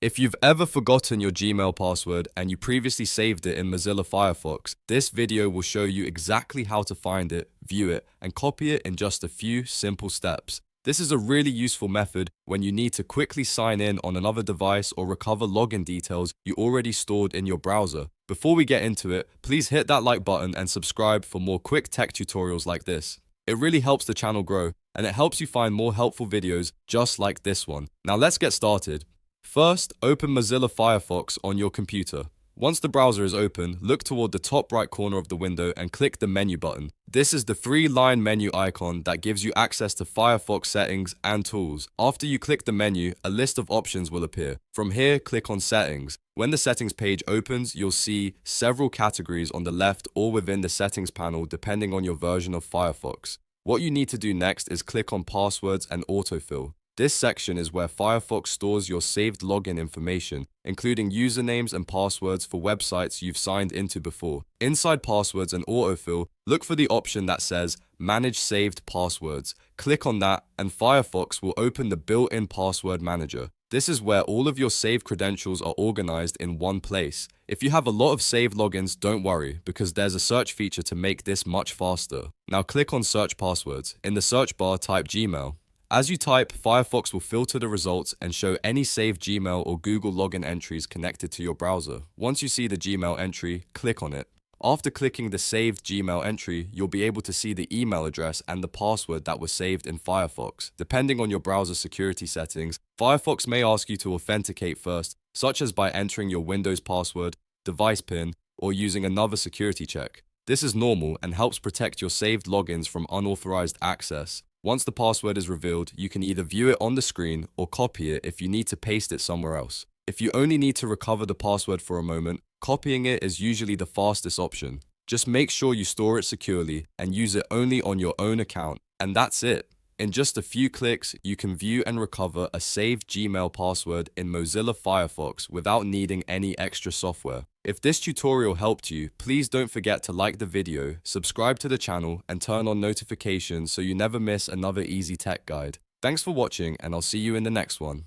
If you've ever forgotten your Gmail password and you previously saved it in Mozilla Firefox, this video will show you exactly how to find it, view it, and copy it in just a few simple steps. This is a really useful method when you need to quickly sign in on another device or recover login details you already stored in your browser. Before we get into it, please hit that like button and subscribe for more quick tech tutorials like this. It really helps the channel grow, and it helps you find more helpful videos just like this one. Now let's get started. First, open Mozilla Firefox on your computer. Once the browser is open, look toward the top right corner of the window and click the menu button. This is the three-line menu icon that gives you access to Firefox settings and tools. After you click the menu, a list of options will appear. From here, click on Settings. When the settings page opens, you'll see several categories on the left or within the settings panel depending on your version of Firefox. What you need to do next is click on Passwords and Autofill. This section is where Firefox stores your saved login information, including usernames and passwords for websites you've signed into before. Inside Passwords and Autofill, look for the option that says Manage Saved Passwords. Click on that and Firefox will open the built-in password manager. This is where all of your saved credentials are organized in one place. If you have a lot of saved logins, don't worry, because there's a search feature to make this much faster. Now click on Search Passwords. In the search bar, type Gmail. As you type, Firefox will filter the results and show any saved Gmail or Google login entries connected to your browser. Once you see the Gmail entry, click on it. After clicking the saved Gmail entry, you'll be able to see the email address and the password that was saved in Firefox. Depending on your browser security settings, Firefox may ask you to authenticate first, such as by entering your Windows password, device PIN, or using another security check. This is normal and helps protect your saved logins from unauthorized access. Once the password is revealed, you can either view it on the screen or copy it if you need to paste it somewhere else. If you only need to recover the password for a moment, copying it is usually the fastest option. Just make sure you store it securely and use it only on your own account. And that's it. In just a few clicks, you can view and recover a saved Gmail password in Mozilla Firefox without needing any extra software. If this tutorial helped you, please don't forget to like the video, subscribe to the channel, and turn on notifications so you never miss another easy tech guide. Thanks for watching, and I'll see you in the next one.